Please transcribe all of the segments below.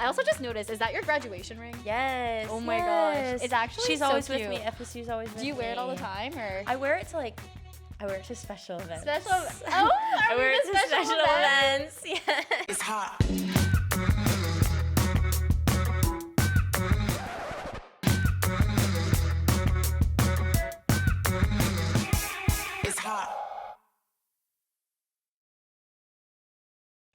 also just noticed, is that your graduation ring? Yes. Oh my gosh. It's actually She's so always cute. with me. FSU's always with me. Do you wear it all the time, or? I wear it to special events. I wear it to special events. Yeah. It's hot. It's hot.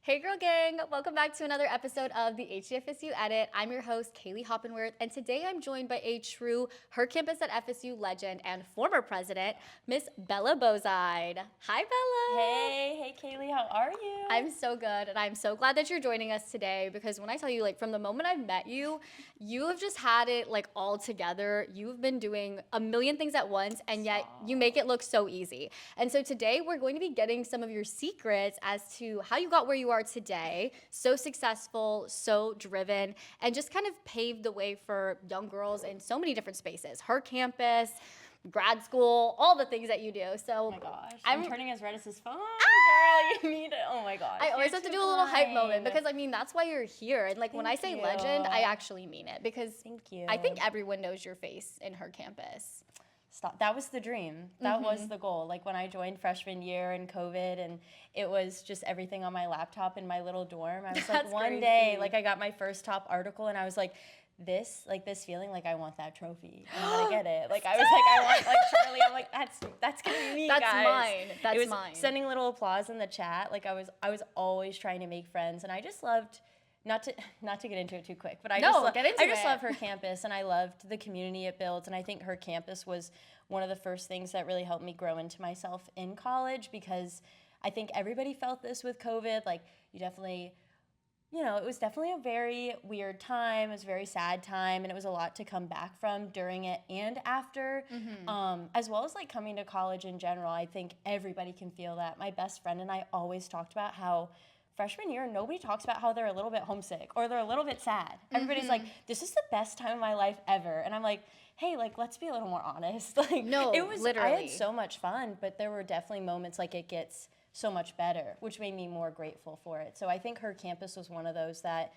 Hey girl gang, welcome back to another episode of the HGFSU Edit. I'm your host, Kaylee Hoppenworth, and today I'm joined by a true Her Campus at FSU legend and former president, Miss Bella Bozied. Hi Bella! Hey Kaylee, how are you? I'm so good, and I'm so glad that you're joining us today because when I tell you, like, from the moment I've met you, you have just had it, like, all together. You've been doing a million things at once, and yet you make it look so easy. And so today we're going to be getting some of your secrets as to how you got where you are today, so successful, so driven, and just kind of paved the way for young girls in so many different spaces. Her campus, grad school, all the things that you do. So oh my gosh, I'm turning as red as his phone. Girl, you need it. Oh my gosh. I always have to do a little hype moment because, I mean, that's why you're here. And, like, when I say legend, I actually mean it because thank you. I think everyone knows your face in Her Campus. Stop. That was the dream. That was the goal. Like, when I joined freshman year in COVID and it was just everything on my laptop in my little dorm, I was like, one day, like, I got my first top article and I was like, this feeling, like, I want that trophy. I'm gonna get it. Like, I was like, I want, like, Charlie. I'm like, that's gonna be me, that's guys. Mine. That's it was mine. Sending little applause in the chat. Like, I was always trying to make friends, and I just loved. Not to get into it too quick, but I just love Her Campus, and I loved the community it built, and I think Her Campus was one of the first things that really helped me grow into myself in college, because I think everybody felt this with COVID. Like, you definitely, it was definitely a very weird time. It was a very sad time, and it was a lot to come back from during it and after, as well as, like, coming to college in general. I think everybody can feel that. My best friend and I always talked about how freshman year, nobody talks about how they're a little bit homesick or they're a little bit sad. Everybody's like, this is the best time of my life ever. And I'm like, hey, like, let's be a little more honest. Like, no, it was literally. I had so much fun, but there were definitely moments like it gets so much better, which made me more grateful for it. So I think Her Campus was one of those that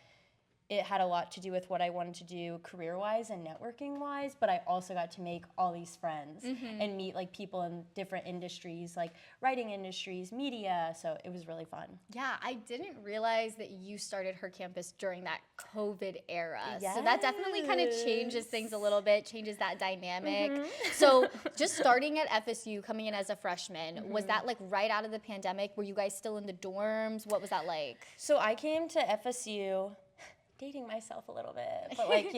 it had a lot to do with what I wanted to do career-wise and networking-wise, but I also got to make all these friends and meet, like, people in different industries, like writing industries, media, so it was really fun. Yeah, I didn't realize that you started Her Campus during that COVID era. Yes. So that definitely kind of changes things a little bit, changes that dynamic. So just starting at FSU, coming in as a freshman, was that, like, right out of the pandemic? Were you guys still in the dorms? What was that like? So I came to FSU dating myself a little bit, but, like,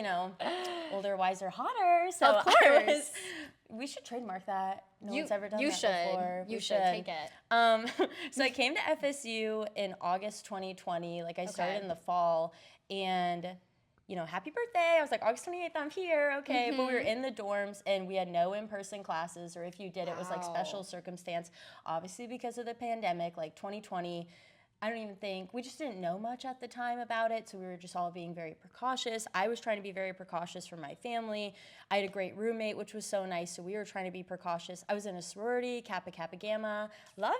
older, wiser, hotter. So of course. We should trademark that. No one's ever done that before. You should take it. So I came to FSU in August 2020. Like, I started in the fall, and happy birthday. I was like, August 28th, I'm here. Okay. But we were in the dorms and we had no in-person classes, or if you did, it was like special circumstance. Obviously, because of the pandemic, like 2020, we just didn't know much at the time about it, so we were just all being very precautious. I was trying to be very precautious for my family. I had a great roommate, which was so nice, so we were trying to be precautious. I was in a sorority, Kappa Kappa Gamma. Love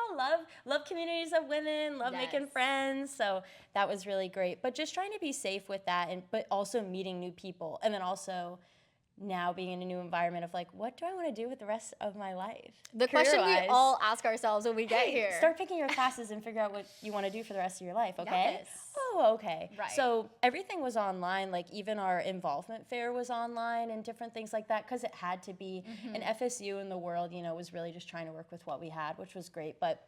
y'all, love communities of women, love making friends, so that was really great. But just trying to be safe with that, but also meeting new people, and then also now being in a new environment of, like, what do I want to do with the rest of my life? The question we all ask ourselves when we get here. Start picking your classes and figure out what you want to do for the rest of your life, okay? Yes. Oh, okay. Right. So everything was online, like, even our involvement fair was online and different things like that, because it had to be. And FSU in the world, was really just trying to work with what we had, which was great. But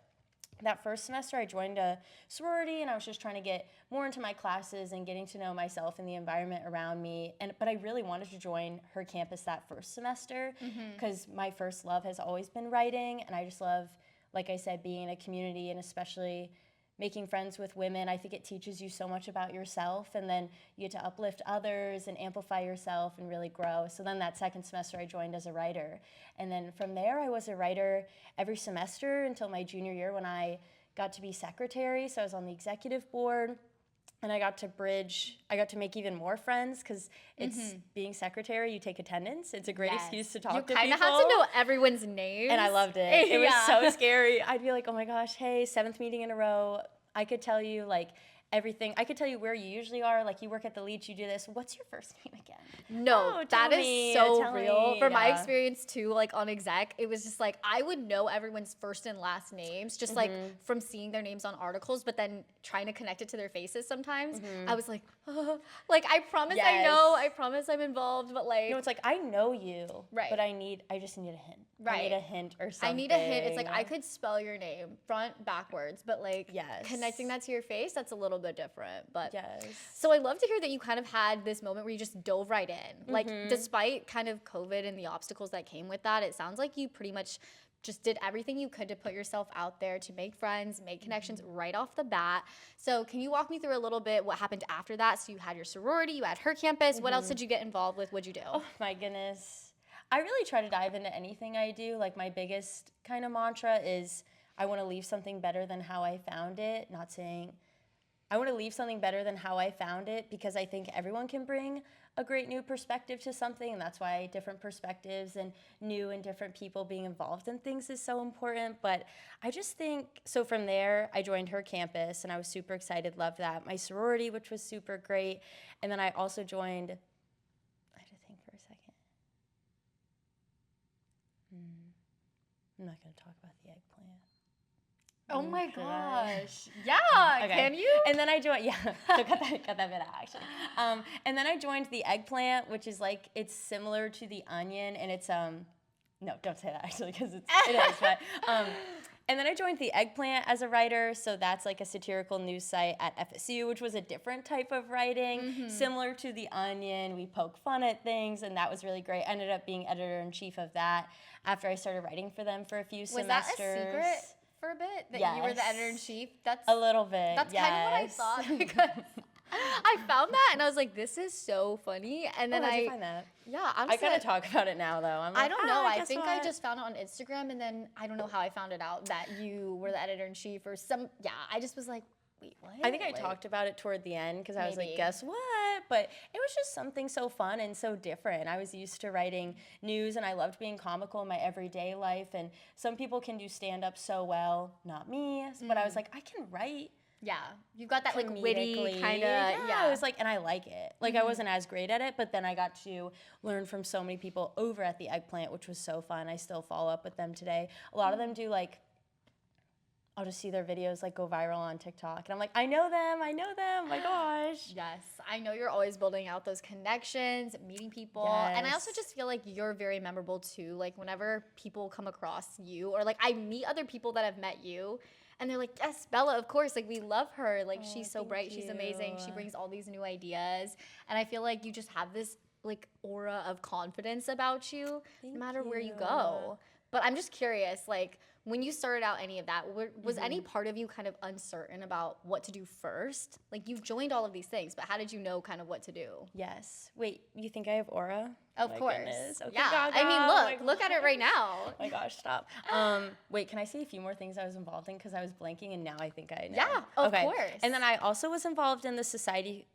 that first semester, I joined a sorority, and I was just trying to get more into my classes and getting to know myself and the environment around me. But I really wanted to join Her Campus that first semester, because my first love has always been writing, and I just love, like I said, being in a community, and especially making friends with women. I think it teaches you so much about yourself, and then you get to uplift others and amplify yourself and really grow. So then that second semester I joined as a writer. And then from there I was a writer every semester until my junior year when I got to be secretary. So I was on the executive board. And I got to make even more friends, because it's being secretary, you take attendance. It's a great excuse to talk to people. You kind of have to know everyone's names. And I loved it. It was so scary. I'd be like, oh my gosh, hey, 7th meeting in a row. I could tell you, like, everything. I could tell you where you usually are. Like, you work at the Leach, you do this. What's your first name again? No, Oh, that tell is me, so tell real. me. From my Yeah. experience too, like on exec, it was just like I would know everyone's first and last names just like from seeing their names on articles, but then trying to connect it to their faces sometimes. I was like, like I promise I know, Yes. I promise I'm involved, but like No, it's like, I know you, Right. but I just need a hint. I Right. need a hint or I something. need a hint. It's like I could spell your name front backwards, but like Yes. connecting that to your face, that's a little bit different. But Yes. so I love to hear that you kind of had this moment where you just dove right in. Like despite kind of COVID and the obstacles that came with that, it sounds like you pretty much just did everything you could to put yourself out there, to make friends, make connections right off the bat. So can you walk me through a little bit what happened after that? So you had your sorority, you had her campus. What else did you get involved with? What'd you do? Oh my goodness. I really try to dive into anything I do. Like, my biggest kind of mantra is I want to leave something better than how I found it. Not saying I want to leave something better than how I found it, because I think everyone can bring a great new perspective to something, and that's why different perspectives and new and different people being involved in things is so important. But I just think, so from there, I joined her campus, and I was super excited, loved that. My sorority, which was super great, and then I also joined, I had to think for a second. I'm not going to talk about the eggplant. Oh my Should I? gosh. Yeah, Okay. can you? And then I joined, yeah, so cut that bit out, actually. And then I joined the eggplant, which is like, it's similar to the onion, and it's, no, don't say that, actually, because it is, but, and then I joined the eggplant as a writer, so that's like a satirical news site at FSU, which was a different type of writing, similar to the onion. We poke fun at things, and that was really great. I ended up being editor-in-chief of that after I started writing for them for a few Was semesters. that a secret for a bit that you were the Yes. editor-in-chief? That's A little bit, That's kind of what I yes. thought, because I found that and I was like, this is so funny. And then How'd you find that? yeah, I honestly, gotta talk about it now, though. I'm like, I don't know. I guess think I what? just found it on Instagram, and then I don't know how I found it out that you were the editor-in-chief or some. Yeah, I just was like, wait, what? I think I Like, talked about it toward the end, because I was Maybe. like, guess what? But it was just something so fun and so different. I was used to writing news, and I loved being comical in my everyday life. And some people can do stand-up so well, not me. But I was like, I can write Yeah, you've got that like witty comedically. kind of. Yeah, I was like, and I like it. Like, I wasn't as great at it, but then I got to learn from so many people over at the eggplant, which was so fun. I still follow up with them today. A lot of them do like, I'll just see their videos like go viral on TikTok, and I'm like, I know them, oh my gosh. Yes, I know you're always building out those connections, meeting people. And I also Yes. just feel like you're very memorable too. Like whenever people come across you, or like I meet other people that have met you, and they're like, yes, Bella, of course, like we love her. Like she's so thank bright, she's amazing. She you. brings all these new ideas. And I feel like you just have this like aura of confidence about you no matter where you go. But I'm just curious, like when you started out any of that, was any part of you kind of uncertain about what to do first? Like you've joined all of these things, but how did you know kind of what to do? Yes. Wait, you think I have aura? Of My course. goodness. Okay, Yeah. Gaga. I mean, Oh my look at it right now. Oh my gosh, stop. Wait, can I say a few more things I was involved in? Because I was blanking, and now I think I know. Yeah, of course. And then I also was involved in the Society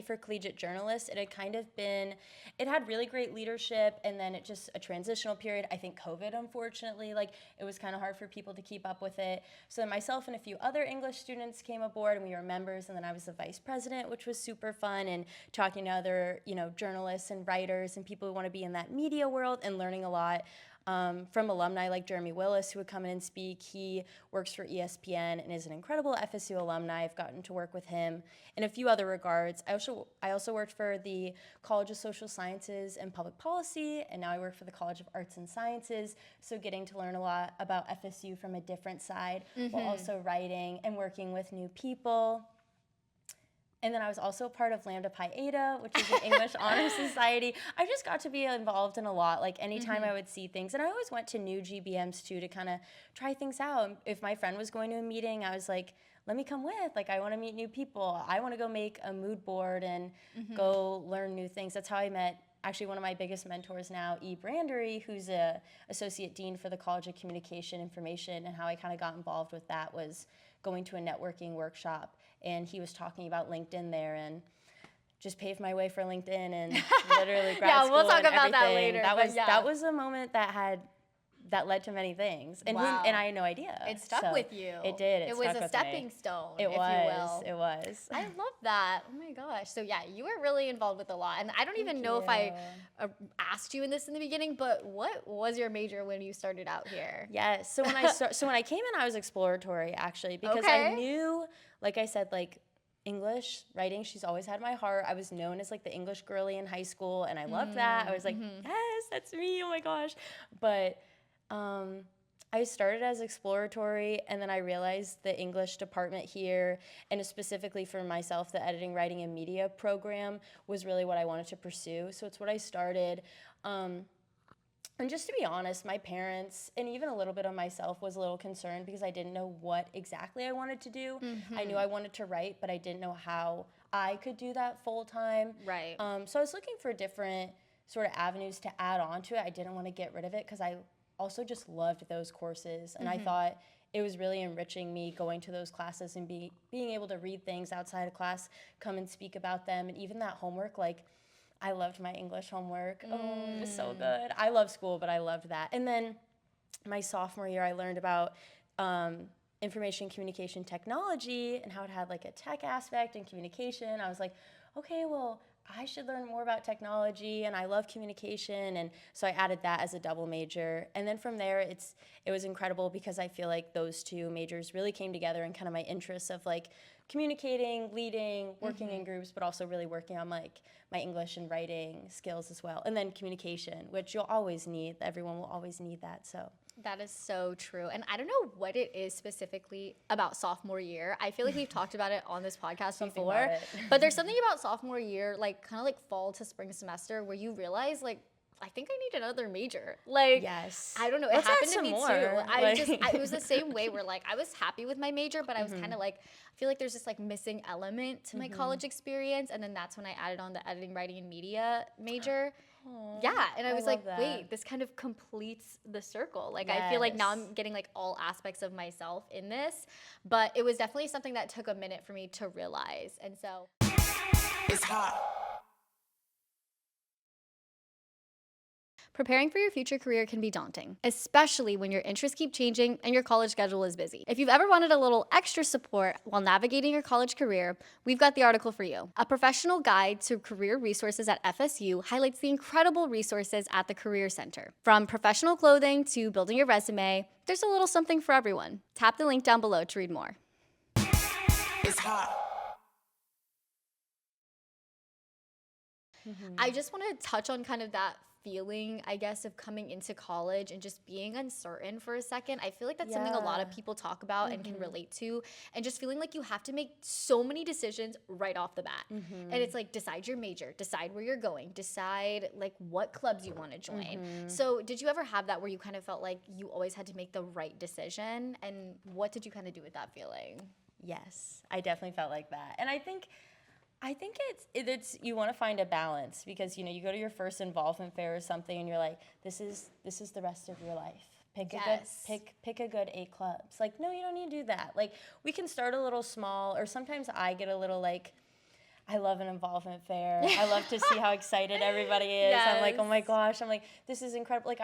for Collegiate Journalists. It had kind of been, it had really great leadership, and then it just a transitional period. I think COVID, unfortunately, like it was kind of hard for people to keep up with it. So then myself and a few other English students came aboard, and we were members, and then I was the vice president, which was super fun, and talking to other, journalists and writers and people who want to be in that media world, and learning a lot from alumni like Jeremy Willis, who would come in and speak. He works for ESPN and is an incredible FSU alumni. I've gotten to work with him in a few other regards. I also worked for the College of Social Sciences and Public Policy, and now I work for the College of Arts and Sciences, so getting to learn a lot about FSU from a different side, while also writing and working with new people. And then I was also part of Lambda Pi Eta, which is an English honor society. I just got to be involved in a lot. Like anytime I would see things, and I always went to new GBMs too to kind of try things out. If my friend was going to a meeting, I was like, let me come with. Like I want to meet new people. I want to go make a mood board and go learn new things. That's how I met actually one of my biggest mentors now, E. Brandery, who's a associate dean for the College of Communication Information, and how I kind of got involved with that was going to a networking workshop, and he was talking about LinkedIn there, and just paved my way for LinkedIn and literally grad Yeah, school we'll talk and about that everything. later, That but was yeah. that was a moment that had that led to many things. And Wow. and I had no idea. It stuck So with you. It did. It was stuck a with stepping me. stone, It if you will. It was. I love that. Oh my gosh. So yeah, you were really involved with a lot. And I don't even know if I asked you in this in the beginning, but what was your major when you started out here? Yes. So when I came in, I was exploratory actually because I knew, like I said, like English writing, she's always had my heart. I was known as like the English girly in high school, and I loved that. I was like, yes, that's me. Oh my gosh. But I started as exploratory, and then I realized the English department here, and specifically for myself, the editing, writing, and media program was really what I wanted to pursue. So it's what I started. And just to be honest, my parents, and even a little bit of myself, was a little concerned because I didn't know what exactly I wanted to do. I knew I wanted to write, but I didn't know how I could do that full time. Right. So I was looking for different sort of avenues to add on to it. I didn't want to get rid of it because I also just loved those courses. And I thought it was really enriching me going to those classes and being able to read things outside of class, come and speak about them. And even that homework, like, I loved my English homework. Oh, it was so good. I love school, but I loved that. And then my sophomore year, I learned about information communication technology and how it had like a tech aspect and communication. I was like, okay, well, I should learn more about technology, and I love communication, and so I added that as a double major. And then from there, it was incredible because I feel like those two majors really came together in kind of my interests of like communicating, leading, working in groups, but also really working on like my English and writing skills as well. And then communication, which you'll always need. Everyone will always need that. So that is so true. And I don't know what it is specifically about sophomore year. I feel like we've talked about it on this podcast before. But there's something about sophomore year, like kind of like fall to spring semester, where you realize like, I think I need another major. Like, yes. I don't know. It Let's happened add to some me more. too. It was the same way where like I was happy with my major, but I was kind of like, I feel like there's this like missing element to my college experience. And then that's when I added on the editing, writing, and media major. Yeah, and I was like, wait, this kind of completes the circle. Like, I feel like now I'm getting like all aspects of myself in this, but it was definitely something that took a minute for me to realize. And so It's hot. preparing for your future career can be daunting, especially when your interests keep changing and your college schedule is busy. If you've ever wanted a little extra support while navigating your college career, we've got the article for you. A professional guide to career resources at FSU highlights the incredible resources at the Career Center. From professional clothing to building your resume, there's a little something for everyone. Tap the link down below to read more. It's hot. I just want to touch on kind of that feeling, I guess, of coming into college and just being uncertain for a second. I feel like that's something a lot of people talk about and can relate to, and just feeling like you have to make so many decisions right off the bat. And it's like, decide your major, decide where you're going, decide like what clubs you want to join. So did you ever have that where you kind of felt like you always had to make the right decision? And what did you kind of do with that feeling? Yes, I definitely felt like that. And I think it's you want to find a balance because you go to your first involvement fair or something and you're like, this is the rest of your life. Pick a good 8 clubs. Like, no, you don't need to do that. Like, we can start a little small, or sometimes I get a little like, I love an involvement fair. I love to see how excited everybody is. I'm like, oh my gosh. I'm like, this is incredible. Like,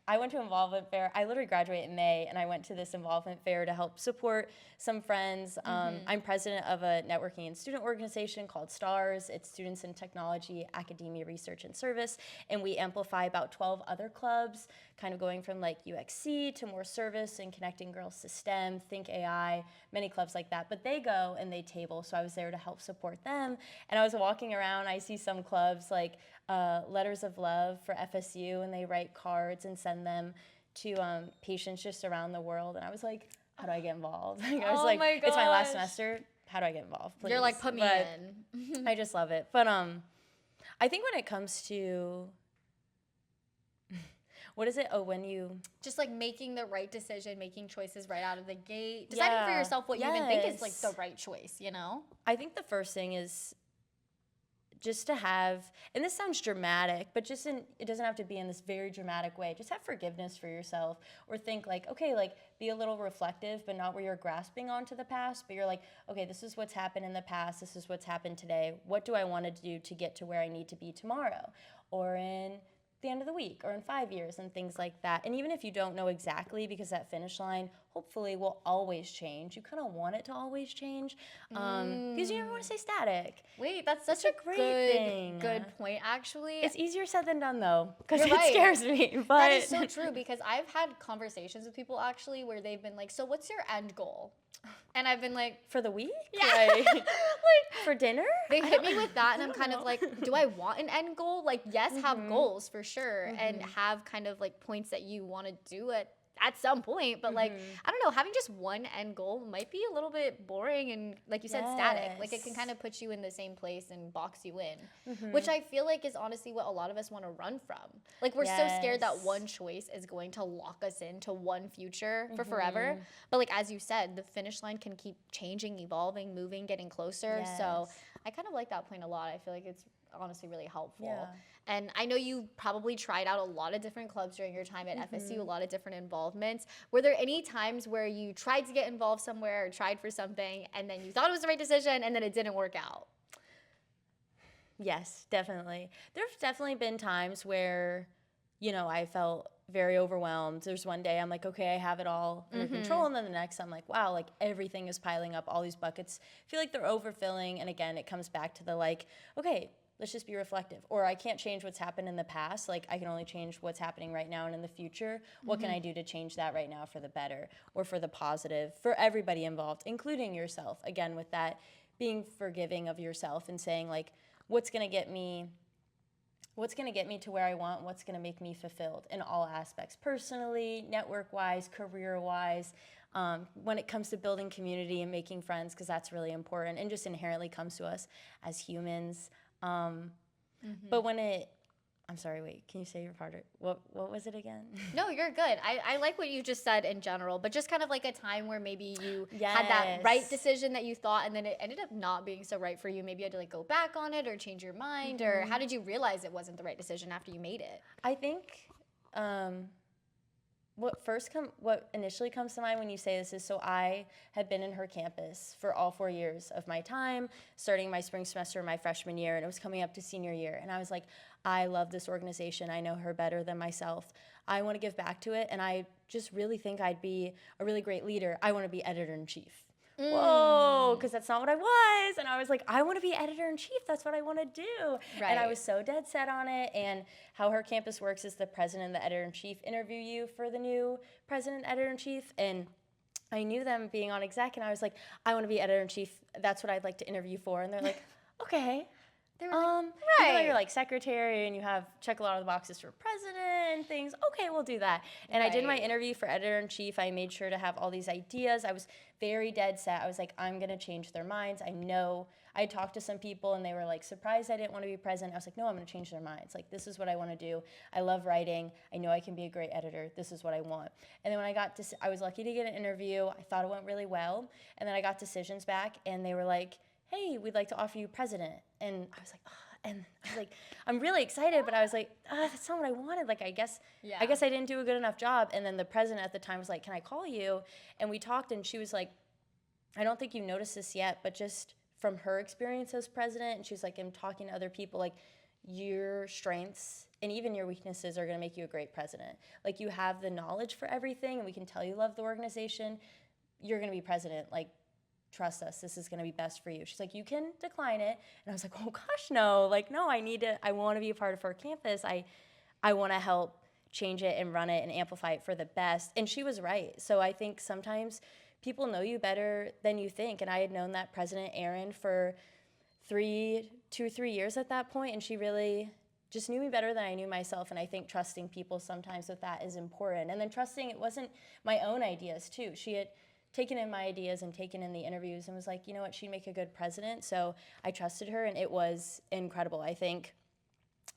I went to involvement fair. I literally graduated in May, and I went to this involvement fair to help support some friends. I'm president of a networking and student organization called STARS. It's Students in Technology, Academia, Research, and Service, and we amplify about 12 other clubs, kind of going from like UXC to more service and connecting girls to STEM, Think AI, many clubs like that. But they go and they table, so I was there to help support them. And I was walking around, I see some clubs like Letters of Love for FSU, and they write cards and send them to patients just around the world. And I was like, how do I get involved? I was like, it's my last semester. How do I get involved? Please. You're like, put me in. I just love it. But I think when it comes to what is it? Oh, when you just like making the right decision, making choices right out of the gate, deciding for yourself what you even think is like the right choice, I think the first thing is just to have, and this sounds dramatic, but it doesn't have to be in this very dramatic way. Just have forgiveness for yourself, or think like, okay, like be a little reflective, but not where you're grasping onto the past, but you're like, okay, this is what's happened in the past. This is what's happened today. What do I want to do to get to where I need to be tomorrow? Or in the end of the week or in 5 years and things like that. And even if you don't know exactly, because that finish line hopefully will always change. You kind of want it to always change because you never want to stay static. Wait, that's such It's a a great good thing. good point actually. It's easier said than done though, because You're it right. scares me. But That is so true because I've had conversations with people actually where they've been like, "So what's your end goal?" And I've been like, for the week, Yeah. like, like for dinner, they I hit don't- me with that and I I'm don't kind of know. like, do I want an end goal? Like, yes, have goals for sure and have kind of like points that you want to do at some point, but like, I don't know, having just one end goal might be a little bit boring and like you said, static. Like it can Yes. kind of put you in the same place and box you in, which I feel like is honestly what a lot of us want to run from. Like we're so scared that Yes. one choice is going to lock us into one future for forever. But like, as you said, the finish line can keep changing, evolving, moving, getting closer. So Yes. I kind of like that point a lot. I feel like it's honestly really helpful. Yeah. And I know you probably tried out a lot of different clubs during your time at FSU, a lot of different involvements. Were there any times where you tried to get involved somewhere or tried for something and then you thought it was the right decision and then it didn't work out? Yes, definitely. There's definitely been times where, I felt very overwhelmed. There's one day I'm like, okay, I have it all under control. And then the next I'm like, wow, like everything is piling up. All these buckets feel like they're overfilling. And again, it comes back to the like, okay, let's just be reflective. Or I can't change what's happened in the past. Like I can only change what's happening right now and in the future. What can I do to change that right now for the better or for the positive for everybody involved, including yourself? Again, with that, being forgiving of yourself and saying like, what's going to get me to where I want, what's going to make me fulfilled in all aspects, personally, network-wise, career-wise, when it comes to building community and making friends, because that's really important and just inherently comes to us as humans. But I'm sorry, wait, can you say your part? What was it again? No, you're good. I like what you just said in general, but just kind of like a time where maybe you had that right Yes. decision that you thought and then it ended up not being so right for you. Maybe you had to like go back on it or change your mind or how did you realize it wasn't the right decision after you made it? I think what initially comes to mind when you say this is, so I had been in her campus for all 4 years of my time, starting my spring semester my freshman year, and it was coming up to senior year. And I was like, I love this organization. I know her better than myself. I want to give back to it, and I just really think I'd be a really great leader. I want to be editor-in-chief. Whoa, because that's not what I was. And I was like, I want to be editor-in-chief. That's what I want to do. And I Right. was so dead set on it. And how her campus works is the president and the editor-in-chief interview you for the new president editor-in-chief. And I knew them being on exec, and I was like, I want to be editor-in-chief. That's what I'd like to interview for. And they're like, okay. They were like, Even though right. you're like secretary and you have check a lot of the boxes for president and things, okay, we'll do that. And I did my Right. interview for editor-in-chief. I made sure to have all these ideas. I was very dead set. I was like, I'm gonna change their minds. I know. I talked to some people and they were like surprised I didn't want to be president. I was like, no, I'm gonna change their minds. Like, this is what I want to do. I love writing. I know I can be a great editor. This is what I want. And then when I was lucky to get an interview. I thought it went really well. And then I got decisions back and they were like, hey, we'd like to offer you president. And I was like, oh. And I was like, I'm really excited, but I was like, that's not what I wanted. Like, I guess I didn't do a good enough job. And then the president at the time was like, can I call you? And we talked, and she was like, I don't think you noticed this yet, but just from her experience as president, and she's like, I'm talking to other people, like, your strengths and even your weaknesses are going to make you a great president. Like, you have the knowledge for everything, and we can tell you love the organization. You're going to be president. Like, trust us, this is going to be best for you. She's like, you can decline it. And I was like, oh gosh, no. Like, no, I want to be a part of her campus. I want to help change it and run it and amplify it for the best. And she was right. So I think sometimes people know you better than you think. And I had known that President Aaron for 2 or 3 years at that point, and she really just knew me better than I knew myself. And I think trusting people sometimes with that is important. And then trusting it wasn't my own ideas too. She had taken in my ideas and taken in the interviews and was like, you know what, she'd make a good president. So I trusted her, and it was incredible. I think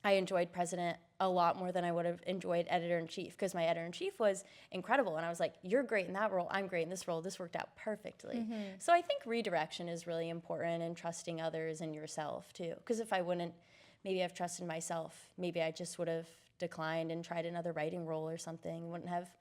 I enjoyed president a lot more than I would have enjoyed editor-in-chief, because my editor-in-chief was incredible. And I was like, you're great in that role, I'm great in this role. This worked out perfectly. So I think redirection is really important, and trusting others and yourself too. Because if I wouldn't maybe have trusted myself, maybe I just would have declined and tried another writing role or something, wouldn't have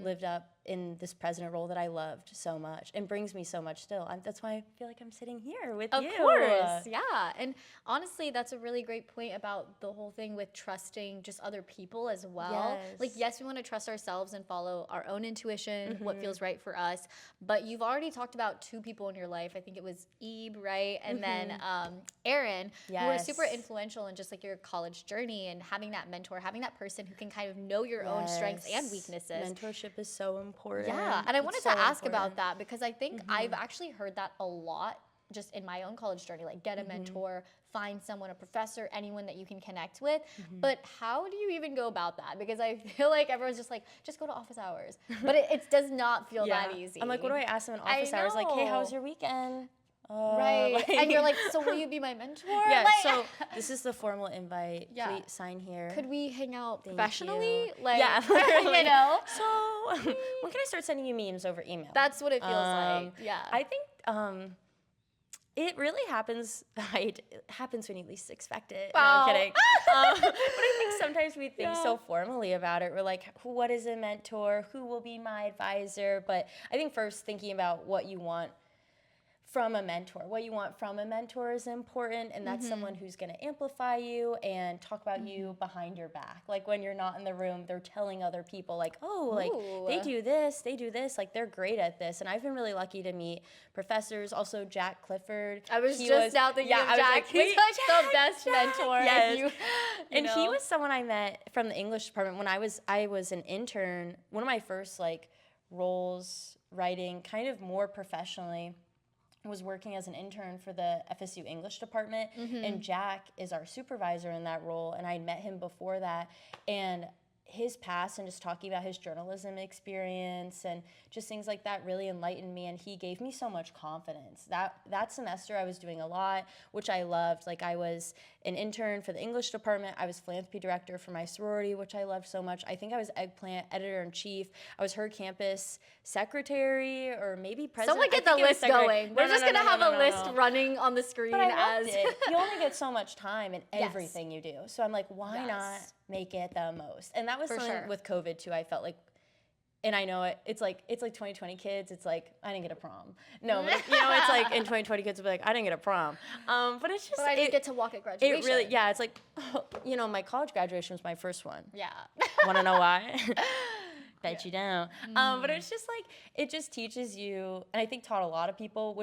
lived up in this president role that I loved so much and brings me so much still. That's why I feel like I'm sitting here with you. Of course, yeah. And honestly, that's a really great point about the whole thing with trusting just other people as well. Yes. Like, yes, we want to trust ourselves and follow our own intuition, what feels right for us. But you've already talked about 2 people in your life. I think it was Ebe, right? And then Aaron, who were super Yes. influential in just like your college journey and having that mentor, having that person who can kind of know your own strengths and Yes. weaknesses. Mentorship is so important. Yeah, and I It's wanted so to ask important. about that because I think I've actually heard that a lot just in my own college journey, like get a mentor, find someone, a professor, anyone that you can connect with. But how do you even go about that? Because I feel like everyone's just like, just go to office hours. But it does not feel that easy. I'm like, what do I ask them in I office hours? Like, hey, how was know. your weekend? Right. And you're like, so will you be my mentor? Yeah, Like, so this is the formal invite. Yeah. Please sign here. could we hang out Thank professionally? you. Like, Yeah, you literally. know? So when can I start sending you memes over email? That's what it feels like. Yeah. I think it really happens. It happens when you least expect it. No, Wow. I'm kidding. But I think sometimes we think so formally about it. We're like, what is a mentor? Who will be my advisor? But I think first thinking about what you want from a mentor. What you want from a mentor is important, and that's someone who's going to amplify you and talk about you behind your back. Like when you're not in the room, they're telling other people like, oh, like they do this, like they're great at this. And I've been really lucky to meet professors, also Jack Clifford. I was He just now thinking of I was Jack. like, He's wait, like the Jack, best mentor. Yes. You And he know? was someone I met from the English department when I was an intern. One of my first like roles writing kind of more professionally was working as an intern for the FSU English department, and Jack is our supervisor in that role, and I'd met him before that, and his past and just talking about his journalism experience and just things like that really enlightened me, and he gave me so much confidence. That semester I was doing a lot, which I loved. Like I was an intern for the English department. I was philanthropy director for my sorority, which I loved so much. I think I was eggplant editor-in-chief. I was her campus secretary or maybe president. Someone get I the think it was list secretary. going. We're No, just no, gonna no, have no, a no, list no. running on the screen But I as loved it. You only get so much time in Yes. everything you do. So I'm like, why not Yes. make it the most? And that was For something sure. with COVID too. I felt like, and I know it's like 2020 kids. It's like I didn't get a prom. No, but it's like in 2020 kids will be like I didn't get a prom. But it's just but I didn't get to walk at graduation. it really it's like my college graduation was my first one. Yeah. Want to know why? Bet you don't. But it's just like, it just teaches you, and I think taught a lot of people,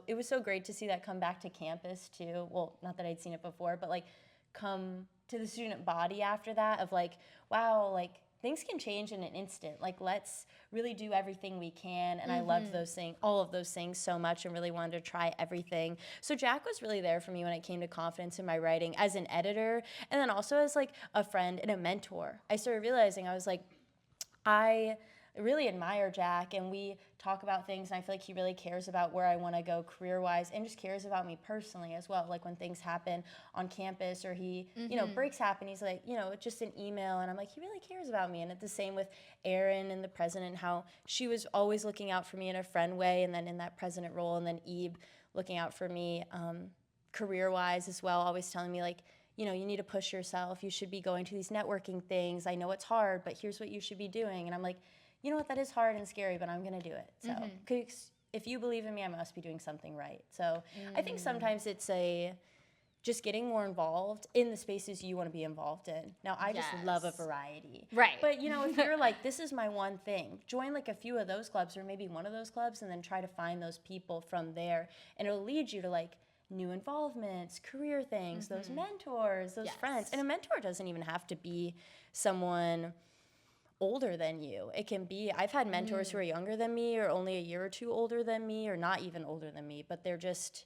it was so great to see that come back to campus too. Well, not that I'd seen it before, but like come to the student body after that of like, wow, like things can change in an instant. Like let's really do everything we can. And I loved all of those things so much and really wanted to try everything. So Jack was really there for me when it came to confidence in my writing as an editor and then also as like a friend and a mentor. I started realizing I was like, I really admire Jack, and we talk about things, and I feel like he really cares about where I want to go career-wise and just cares about me personally as well. Like when things happen on campus or breaks happen, he's like, just an email, and I'm like, he really cares about me. And it's the same with Erin and the president, how she was always looking out for me in a friend way, and then in that president role, and then Ebe looking out for me career-wise as well, always telling me like, you need to push yourself. You should be going to these networking things. I know it's hard, but here's what you should be doing. And I'm like, you know what? That is hard and scary, but I'm going to do it. So 'cause if you believe in me, I must be doing something right. So I think sometimes it's just getting more involved in the spaces you want to be involved in. Now, I just love a Yes. variety. Right. But, if you're like, this is my one thing, join like a few of those clubs or maybe one of those clubs and then try to find those people from there. And it'll lead you to like new involvements, career things, those mentors, those friends. And a mentor doesn't even have to be someone older than you. It can be, I've had mentors who are younger than me or only a year or two older than me or not even older than me, but they're just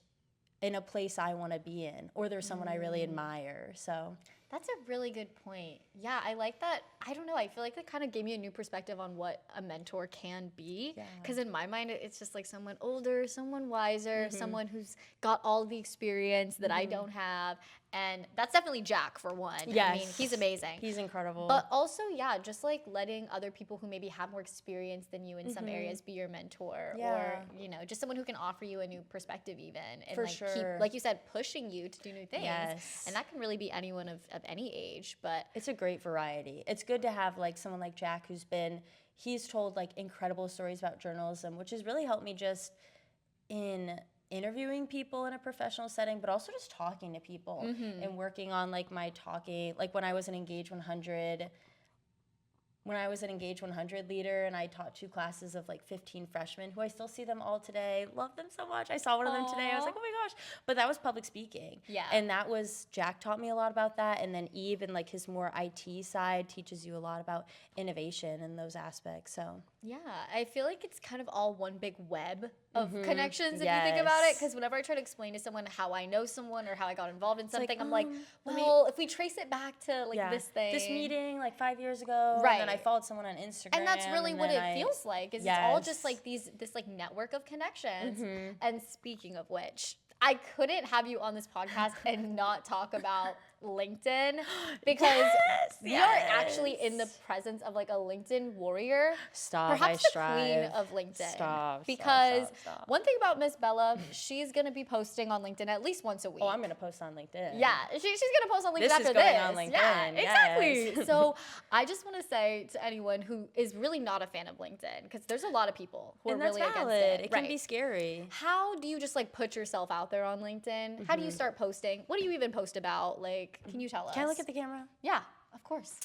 in a place I want to be in, or they're someone I really admire. So That's a really good point. Yeah, I like that. I don't know. I feel like that kind of gave me a new perspective on what a mentor can be. Yeah. Because in my mind, it's just like someone older, someone wiser, someone who's got all the experience that I don't have. And that's definitely Jack, for one. I mean, Yes. he's amazing. he's incredible. But also, yeah, just like letting other people who maybe have more experience than you in some areas be your mentor, Yeah. or just someone who can offer you a new perspective, even, and For like sure. keep, like you said, pushing you to do new things. Yes. And that can really be anyone of any age. But It's a great variety. It's good to have like someone like Jack who's been he's told like incredible stories about journalism, which has really helped me just in interviewing people in a professional setting, but also just talking to people and working on like my talking. Like when I was an Engage 100 leader, and I taught 2 classes of like 15 freshmen who I still see them all today. Love them so much. I saw one of them today. I was like, oh my gosh. But that was public speaking. Yeah. And that was, Jack taught me a lot about that. And then Eve, and like his more IT side, teaches you a lot about innovation and those aspects. So Yeah, I feel like it's kind of all one big web of connections if you think about it. Because whenever I try to explain to someone how I know someone or how I got involved in something, I'm like, well, if we trace it back to like this thing. This meeting like 5 years ago. Right. And then I followed someone on Instagram. And that's really what it feels like. Is it's all just like this like network of connections. And speaking of which, I couldn't have you on this podcast and not talk about LinkedIn because we are actually in the presence of like a LinkedIn warrior. Perhaps the queen of LinkedIn. Because one thing about Miss Bella, she's gonna be posting on LinkedIn at least once a week. Oh, I'm gonna post on LinkedIn. Yeah, she's gonna post on LinkedIn after this. this. On LinkedIn. Yeah, exactly. Yes. So I just want to say to anyone who is really not a fan of LinkedIn, because there's a lot of people who are really against it. It can be scary. How do you just like put yourself out there on LinkedIn? How do you start posting? What do you even post about? Like, can you tell us? Can I look at the camera? Yeah, of course.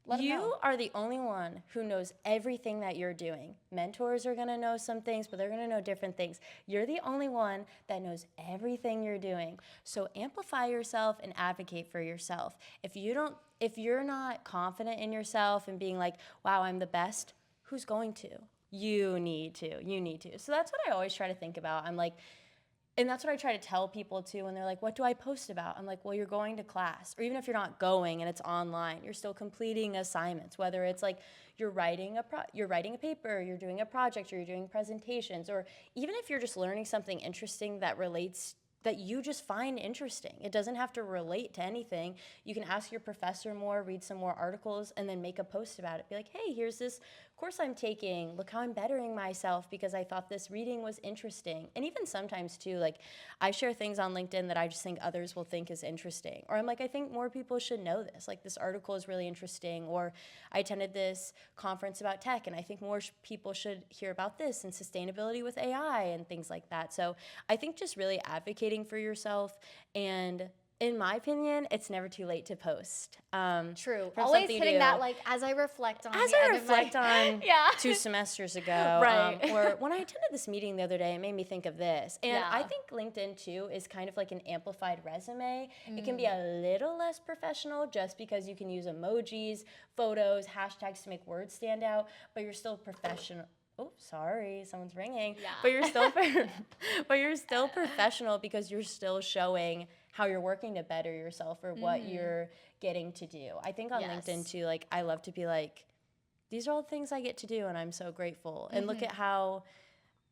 Let 'em know. You are the only one who knows everything that you're doing. Mentors are gonna know some things, but they're gonna know different things. You're the only one that knows everything you're doing. So amplify yourself and advocate for yourself. If you're not confident in yourself and being like, wow, I'm the best, who's going to? You need to. So that's what I always try to think about. I'm like, and that's what I try to tell people too when they're like, what do I post about? I'm like, well, you're going to class. Or even if you're not going and it's online, you're still completing assignments, whether it's like you're writing a paper, you're doing a project, or you're doing presentations, or even if you're just learning something interesting that you just find interesting. It doesn't have to relate to anything. You can ask your professor more, read some more articles, and then make a post about it. Be like, hey, here's this course I'm taking. Look how I'm bettering myself because I thought this reading was interesting. And even sometimes too, like I share things on LinkedIn that I just think others will think is interesting. Or I'm like, I think more people should know this. Like this article is really interesting. Or I attended this conference about tech and I think more people should hear about this and sustainability with AI and things like that. So I think just really advocating for yourself, and in my opinion, it's never too late to post. True. Always hitting that, like, as I reflect on yeah. 2 semesters ago. Right. Or when I attended this meeting the other day, it made me think of this. And Yeah. I think LinkedIn, too, is kind of like an amplified resume. It can be a little less professional just because you can use emojis, photos, hashtags to make words stand out, but you're still professional. Oh, sorry, someone's ringing. Yeah. But you're still professional because you're still showing how you're working to better yourself or what you're getting to do. I think on LinkedIn too, like I love to be like, these are all the things I get to do and I'm so grateful. And look at how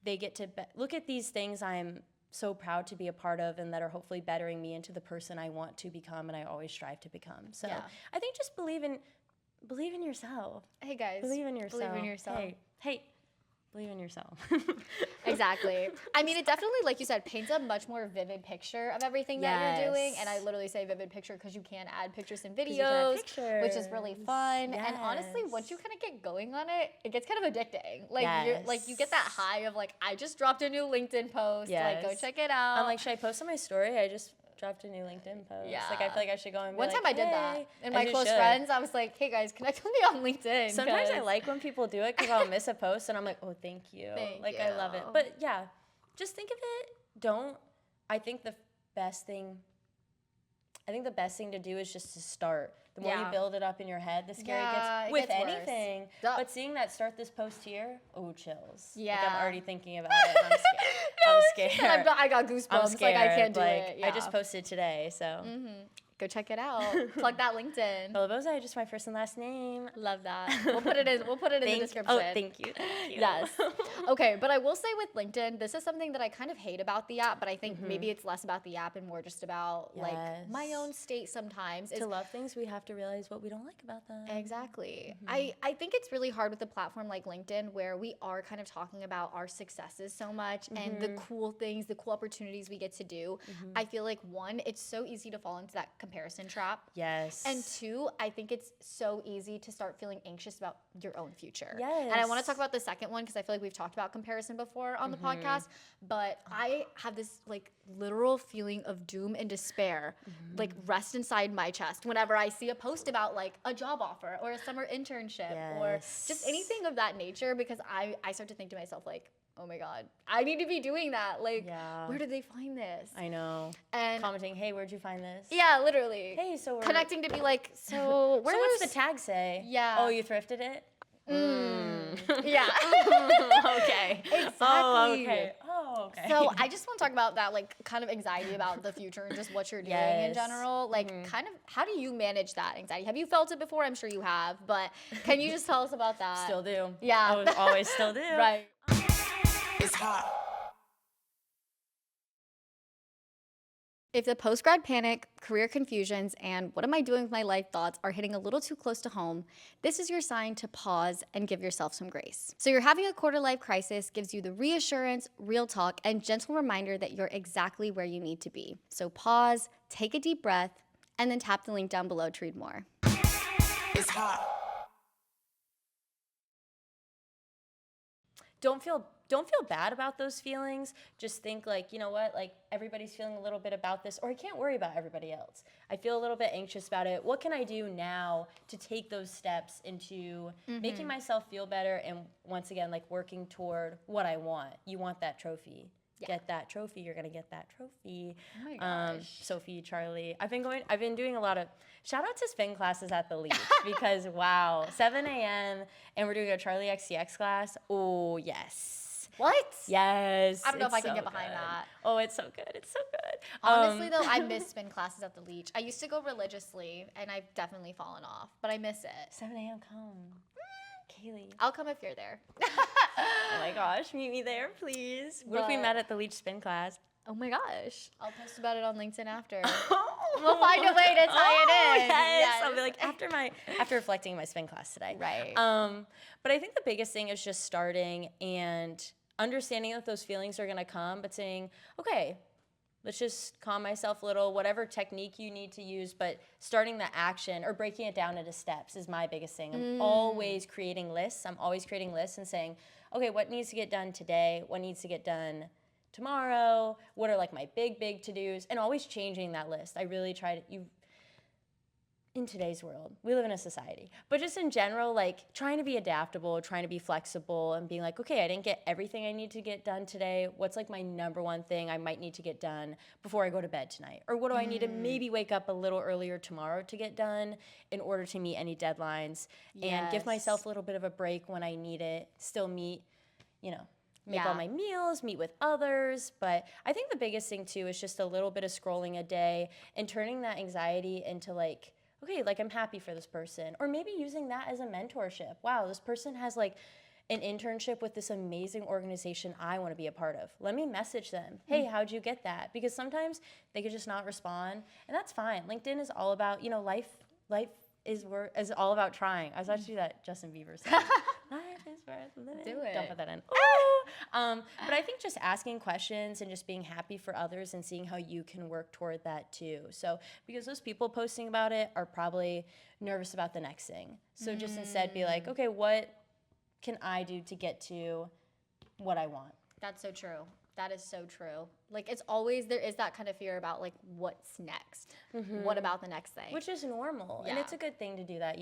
they get to look at these things I'm so proud to be a part of and that are hopefully bettering me into the person I want to become and I always strive to become. So I think just believe in yourself. Hey guys. Believe in yourself. Believe in yourself. Hey. Believe in yourself. Exactly. I mean, it definitely, like you said, paints a much more vivid picture of everything that you're doing. And I literally say vivid picture because you can add pictures and videos, which is really fun. And honestly, once you kind of get going on it, it gets kind of addicting. Like you get that high of like, I just dropped a new LinkedIn post. Like, go check it out. I'm like, should I post on my story? I just dropped a new LinkedIn post. Yeah. Like I feel like I should go and be One time I did that. And my close friends, I was like, hey guys, connect with me on LinkedIn. Sometimes I like when people do it because I'll miss a post and I'm like, oh, thank you. I love it. But yeah, just think of it. I think the best thing to do is just to start. The more you build it up in your head, the scarier it gets with anything. But seeing that start this post here, chills. Yeah. Like I'm already thinking about it. And I'm scared. I got goosebumps. I'm scared. Like I can't do it. I just posted today, so. Go check it out. Plug that LinkedIn. Bella Bozied, just my first and last name. Love that. We'll put it in the description. Oh, thank you. Yes. Okay, but I will say with LinkedIn, this is something that I kind of hate about the app, but I think maybe it's less about the app and more just about like my own state sometimes. To love things, we have to realize what we don't like about them. Exactly. I think it's really hard with a platform like LinkedIn where we are kind of talking about our successes so much and the cool things, the cool opportunities we get to do. I feel like one, it's so easy to fall into that comparison trap. Yes. And 2, I think it's so easy to start feeling anxious about your own future. Yes. And I want to talk about the second one because I feel like we've talked about comparison before on the podcast, but I have this like literal feeling of doom and despair like rest inside my chest whenever I see a post about like a job offer or a summer internship or just anything of that nature, because I start to think to myself like, oh my God, I need to be doing that. Like, where did they find this? I know. And commenting, hey, where'd you find this? yeah, literally. Hey, so we're connecting to be like, so where's so what's the tag say? Yeah. Oh, you thrifted it? Yeah. Okay. Exactly. Oh, okay. Oh, okay. So I just want to talk about that, like, kind of anxiety about the future and just what you're doing in general. Like, kind of, how do you manage that anxiety? Have you felt it before? I'm sure you have, but can you just tell us about that? Still do. Yeah. Always still do. Right. It's hot. If the post-grad panic, career confusions, and what am I doing with my life thoughts are hitting a little too close to home, this is your sign to pause and give yourself some grace. So you're having a quarter-life crisis gives you the reassurance, real talk, and gentle reminder that you're exactly where you need to be. So pause, take a deep breath, and then tap the link down below to read more. It's hot. Don't feel bad about those feelings. Just think like, you know what, like everybody's feeling a little bit about this, or I can't worry about everybody else. I feel a little bit anxious about it. What can I do now to take those steps into making myself feel better and once again, like working toward what I want. You want that trophy. Yeah. Get that trophy. You're gonna get that trophy. Oh my gosh. Sophie, Charlie. I've been doing a lot of shout out to spin classes at the Leach because wow, 7 a.m. and we're doing a Charlie XCX class. Oh yes. What? Yes. I don't know if I it's can so get behind good. that. Oh, it's so good. It's so good. Honestly, though, I miss spin classes at the Leach. I used to go religiously, and I've definitely fallen off, but I miss it. 7 a.m. Come. Kaylee. I'll come if you're there. Oh my gosh, meet me there, please. What if we But- met at the Leach spin class? Oh my gosh. I'll post about it on LinkedIn after. We'll find a way to tie it in. Yes. I'll be like after reflecting my spin class today. Right. But I think the biggest thing is just starting and understanding that those feelings are gonna come, but saying, okay, let's just calm myself a little, whatever technique you need to use, but starting the action or breaking it down into steps is my biggest thing. I'm always creating lists. I'm always creating lists and saying, okay, what needs to get done today? What needs to get done tomorrow? What are like my big to-dos? And always changing that list. I really try to, in today's world, we live in a society, but just in general, like trying to be adaptable, trying to be flexible and being like, okay, I didn't get everything I need to get done today. What's like my number one thing I might need to get done before I go to bed tonight? Or what do I need to maybe wake up a little earlier tomorrow to get done in order to meet any deadlines and give myself a little bit of a break when I need it, still meet, make all my meals, meet with others. But I think the biggest thing too is just a little bit of scrolling a day and turning that anxiety into like, okay, like I'm happy for this person. Or maybe using that as a mentorship. Wow, this person has like an internship with this amazing organization I want to be a part of. Let me message them. Hey, how'd you get that? Because sometimes they could just not respond, and that's fine. LinkedIn is all about, life is all about trying. I was about to do that Justin Bieber song. Life is worth living. Do it. Don't put that in. Ooh. But I think just asking questions and just being happy for others and seeing how you can work toward that too. So because those people posting about it are probably nervous about the next thing. So just instead be like, okay, what can I do to get to what I want? That's so true. That is so true. Like it's always, there is that kind of fear about like what's next. What about the next thing? Which is normal. And Yeah. it's a good thing to do that.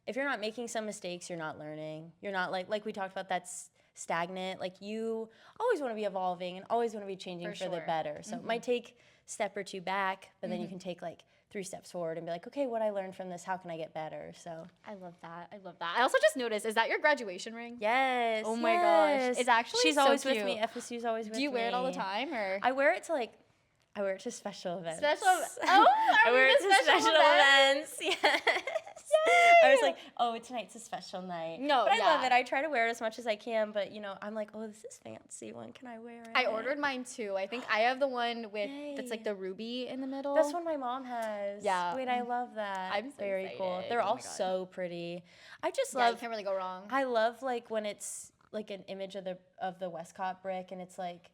If you're not making some mistakes, you're not learning. You're not like we talked about, that's stagnant. Like you always want to be evolving and always want to be changing for the sure. better. So it might take a step or two back, but then you can take like 3 steps forward and be like, okay, what I learned from this, how can I get better? So I love that. I love that. I also just noticed, is that your graduation ring? yes. Oh my gosh. It's actually she's so always cute. with me. FSU's always with me. Do you wear it all the time or? I wear it to special events. Special. Oh, I wear it to special events. Yes. I was like, oh, tonight's a special night. No, but I love yeah. it. I try to wear it as much as I can, but I'm like, oh, this is fancy. When can I wear it? I ordered mine too. I think I have the one with that's Yay. like the ruby in the middle. That's what my mom has. Yeah. Wait, I love that. I'm so very cool. excited. They're Oh all my God. so pretty. I just Yeah, you love. can't really go wrong. I love like when it's like an image of the Westcott brick, and it's like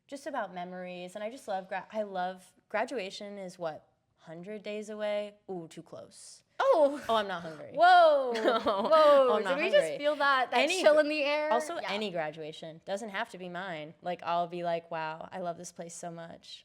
just about memories. And I just love. I love graduation is what 100 days away. Ooh, too close. Oh. Oh, I'm not hungry. Whoa. No. Whoa. Oh, I'm Did not we hungry. just feel that Any- chill in the air? Also, Yeah. any graduation. Doesn't have to be mine. Like, I'll be like, wow, I love this place so much.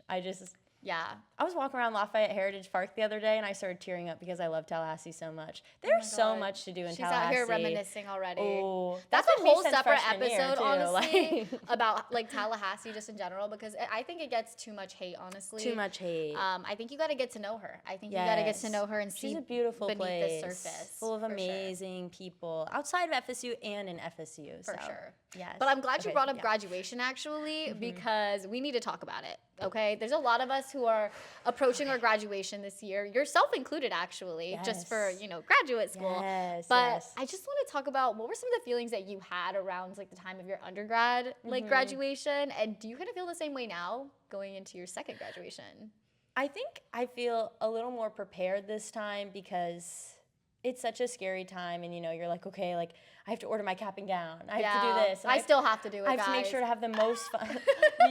Yeah. I was walking around Lafayette Heritage Park the other day, and I started tearing up because I love Tallahassee so much. There's so God. much to do in She's Tallahassee. out here reminiscing already. Oh, That's been a me whole since separate freshman year, episode, too, honestly, like- about like Tallahassee just in general, because I think it gets too much hate, honestly. Too much hate. I think you got to get to know her. I think you got to get to Yes. know her and see She's a beautiful beneath place, the surface. full of for sure. amazing people outside of FSU and in FSU. For so, sure. Yes. But I'm glad you Okay, brought up yeah. graduation, actually, because we need to talk about it, okay? There's a lot of us who are approaching our graduation this year, yourself included, actually, just for, Yes. graduate school. Yes, But yes. I just want to talk about what were some of the feelings that you had around, like, the time of your undergrad, like, graduation? And do you kind of feel the same way now going into your second graduation? I think I feel a little more prepared this time because it's such a scary time, and you're like, okay, like I have to order my cap and gown. I have to do this. And I still have to do it, I have to make guys. sure to have the most fun. Me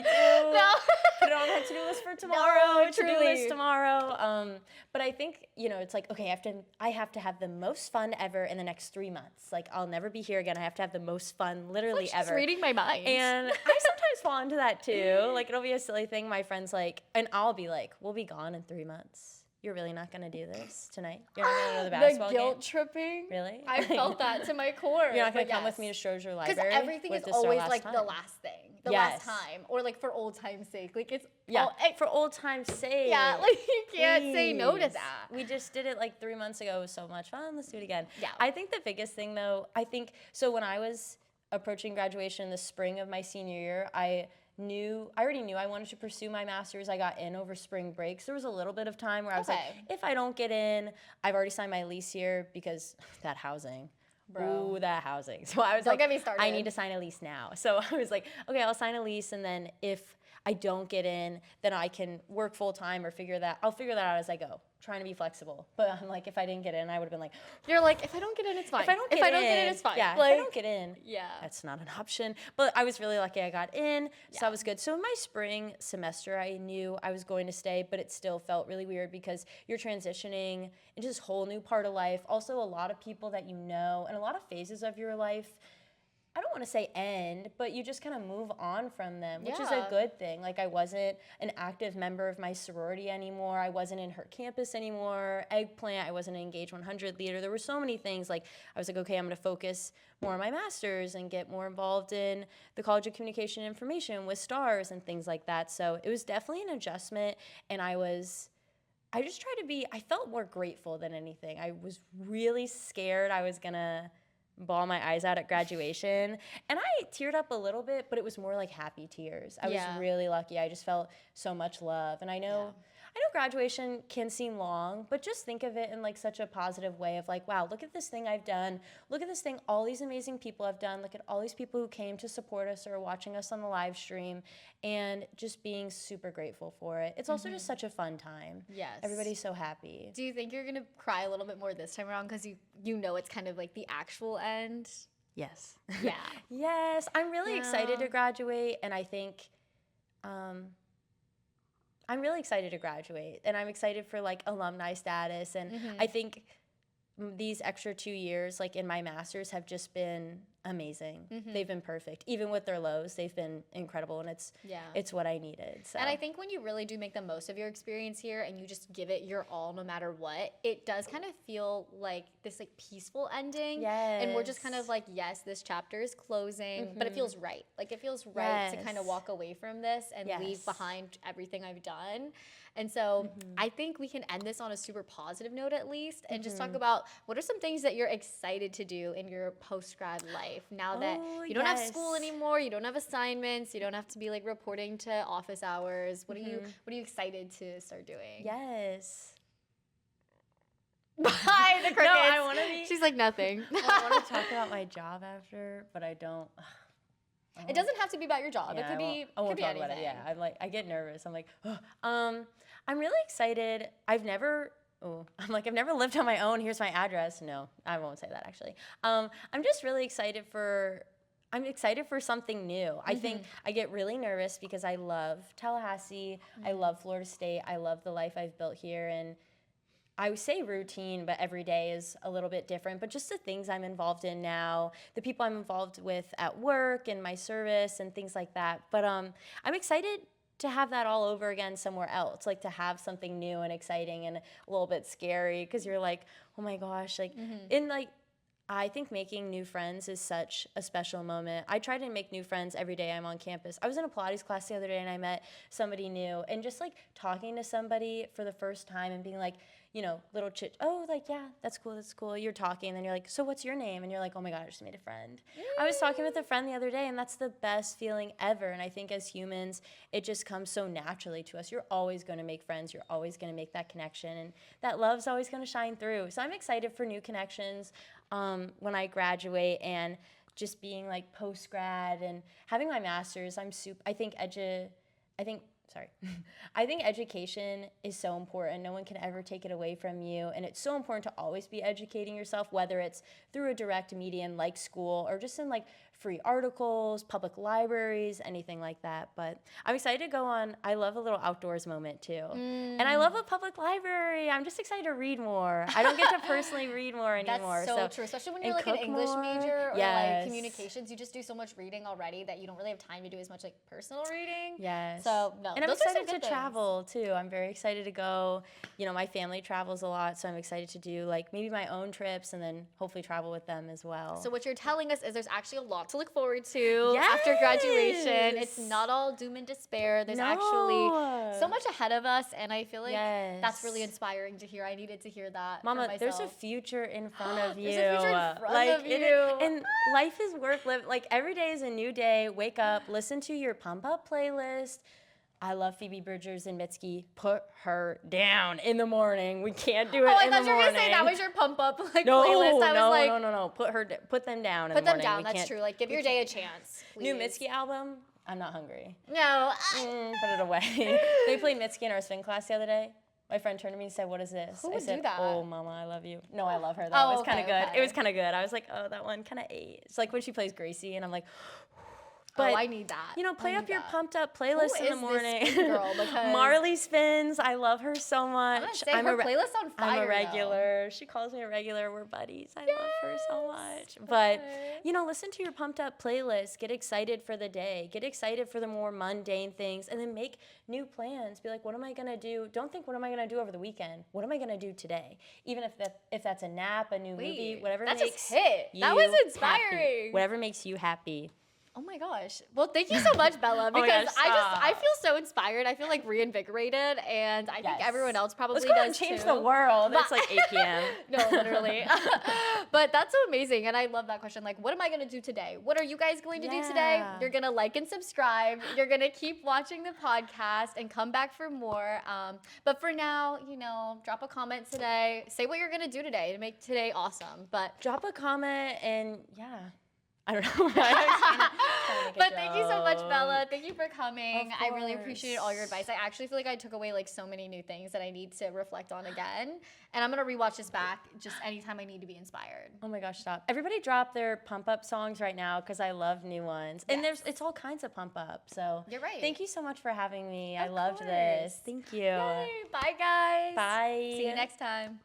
too. No. Put it on my to-do list for tomorrow. To-do truly. list tomorrow. But I think it's like, okay, I have to have the most fun ever in the next 3 months. Like, I'll never be here again. I have to have the most fun, literally Like, she's ever. reading my mind. And I sometimes fall into that too. Like, it'll be a silly thing. My friend's like, and I'll be like, we'll be gone in 3 months. You're really not gonna do this tonight? You're not gonna go to the basketball the guilt game? tripping. Really? I felt that to my core. You're not gonna but come with yes. me to Stroger Because Library? everything with is This Our always Last like the Time? last thing, the Yes. last time, or like for old time's sake. Like it's Yeah, for old time's sake. yeah, like you can't say no to Please. that. We just did it like 3 months ago. It was so much fun. Let's do it again. Yeah. I think the biggest thing though, so when I was approaching graduation in the spring of my senior year, I already knew I wanted to pursue my master's. I got in over spring break. So there was a little bit of time where I was like, Okay. if I don't get in, I've already signed my lease here because that housing. Bro. Ooh, that housing. So I was Don't like, get me started. I need to sign a lease now. So I was like, okay, I'll sign a lease, and then if I don't get in, then I can work full time or I'll figure that out as I go. Trying to be flexible. But I'm like, if I didn't get in, I would have been like, You're like, if I don't get in, it's fine. if I don't get in, it's fine. Yeah, Like, if I don't get in, yeah. that's not an option. But I was really lucky I got in, so Yeah. that was good. So in my spring semester, I knew I was going to stay, but it still felt really weird because you're transitioning into this whole new part of life. Also, a lot of people that you know and a lot of phases of your life, I don't want to say end, but you just kind of move on from them, which is a Yeah. good thing. Like, I wasn't an active member of my sorority anymore. I wasn't in her campus anymore. Eggplant, I wasn't an Engage 100 leader. There were so many things. Like, I was like, okay, I'm going to focus more on my master's and get more involved in the College of Communication and Information with STARS and things like that. So it was definitely an adjustment, and I just tried to I felt more grateful than anything. I was really scared I was going to bawl my eyes out at graduation, and I teared up a little bit, but it was more like happy tears. I Yeah. was really lucky. I just felt so much love, and I know graduation can seem long, but just think of it in like such a positive way of like, wow, look at this thing I've done. Look at this thing all these amazing people have done. Look at all these people who came to support us or are watching us on the live stream, and just being super grateful for it. It's also just such a fun time. Yes. Everybody's so happy. Do you think you're gonna cry a little bit more this time around because you know it's kind of like the actual end? Yes. Yeah. Yes, I'm really excited Yeah. to graduate, and I think I'm really excited to graduate, and I'm excited for like alumni status, and I think these extra 2 years, like in my master's, have just been amazing. They've been perfect, even with their lows. They've been incredible, and it's what I needed. So. And I think when you really do make the most of your experience here and you just give it your all no matter what, it does kind of feel like this like peaceful ending. And we're just kind of Yes. like, yes, this chapter is closing, but it feels right. Like it feels right to kind of Yes. walk away from this and leave Yes. behind everything I've done. And so I think we can end this on a super positive note at least and just talk about what are some things that you're excited to do in your post-grad life now that Oh, you don't have school yes. anymore, you don't have assignments, you don't have to be like reporting to office hours. What are you excited to start doing? Yes. Bye, the crickets. No, I want to be. She's like nothing. I want to talk about my job after, but I don't. It doesn't have to be about your job. Yeah, it could be. I won't could be talk anything. about it. Yeah, I get nervous. I'm like, I'm really excited. I've never lived on my own. Here's my address. No, I won't say that actually. I'm just really excited I'm excited for something new. I think I get really nervous because I love Tallahassee. I love Florida State. I love the life I've built here. And I would say routine, but every day is a little bit different. But just the things I'm involved in now, the people I'm involved with at work and my service and things like that. But I'm excited to have that all over again somewhere else, like to have something new and exciting and a little bit scary because you're like, oh my gosh, like in like, I think making new friends is such a special moment. I try to make new friends every day I'm on campus. I was in a Pilates class the other day and I met somebody new, and just like talking to somebody for the first time and being like, you know, little chit, oh, like, yeah, that's cool. You're talking, and then you're like, so what's your name? And you're like, oh my God, I just made a friend. I was talking with a friend the other day, and that's the best feeling ever. And I think as humans, it just comes so naturally to us. You're always going to make friends. You're always going to make that connection, and that love's always going to shine through. So I'm excited for new connections when I graduate, and just being like post-grad and having my master's. I think education is so important. No one can ever take it away from you. And it's so important to always be educating yourself, whether it's through a direct medium like school or just in like free articles, public libraries, anything like that. But I'm excited to go on. I love a little outdoors moment too. And I love a public library. I'm just excited to read more. I don't get to personally read more anymore. That's so true, especially when you're like an English major or like communications. You just do so much reading already that you don't really have time to do as much like personal reading. Yes. So no, and I'm those are some excited good to things. travel too. I'm very excited to go. You know, my family travels a lot, so I'm excited to do like maybe my own trips and then hopefully travel with them as well. So what you're telling us is there's actually a lot to look forward to after graduation. It's not all doom and despair. There's actually so much ahead of us, and I feel like that's really inspiring to hear. I needed to hear that. Mama, for there's a myself. future in front of you. There's a future in front like, of you. And life is worth living. Like every day is a new day. Wake up, listen to your pump up playlist. I love Phoebe Bridgers and Mitski. Put her down in the morning. We can't do it in the morning. I thought you were gonna say that was your pump up like playlist. I was like, no. Put them down in put the them morning. down. That's true. Like give your day a chance. New Please. Mitski album. I'm not hungry. No. Put it away. They played Mitski in our spin class the other day. My friend turned to me and said, "What is this?" Who I would said, do that? "Oh, Mama, I love you." No, I love her though. It was kind of good. okay. It was kind of good. I was like, "Oh, that one kind of ate." It's like when she plays Gracie, and I'm like. But, I need that. You know, play up your that. pumped up playlist in the Who is morning. this spin girl? Because Marley spins. I love her so much. I'm gonna say her playlist on fire. I'm a regular. She calls me a regular. We're buddies. I love her so much. But you know, listen to your pumped up playlist. Get excited for the day. Get excited for the more mundane things, and then make new plans. Be like, what am I gonna do? Don't think, what am I gonna do over the weekend? What am I gonna do today? Even if that's a nap, a new movie, whatever that makes just hit. you That was happy. inspiring. Whatever makes you happy. Oh my gosh. Well, thank you so much, Bella, because I feel so inspired. I feel like reinvigorated, and I think everyone else probably Let's go does and change too. the world. It's like 8 p.m. No, literally. But that's so amazing, and I love that question. Like, what am I going to do today? What are you guys going to do today? You're going to like and subscribe. You're going to keep watching the podcast and come back for more. But for now, you know, drop a comment today. Say what you're going to do today to make today awesome. But drop a comment and I don't know. But thank you so much, Bella. Thank you for coming. I really appreciated all your advice. I actually feel like I took away like so many new things that I need to reflect on again. And I'm going to rewatch this back just anytime I need to be inspired. Oh my gosh, stop. Everybody drop their pump up songs right now because I love new ones. And it's all kinds of pump up. So you're right. Thank you so much for having me. I loved this. Thank you. Yay. Bye, guys. Bye. See you next time.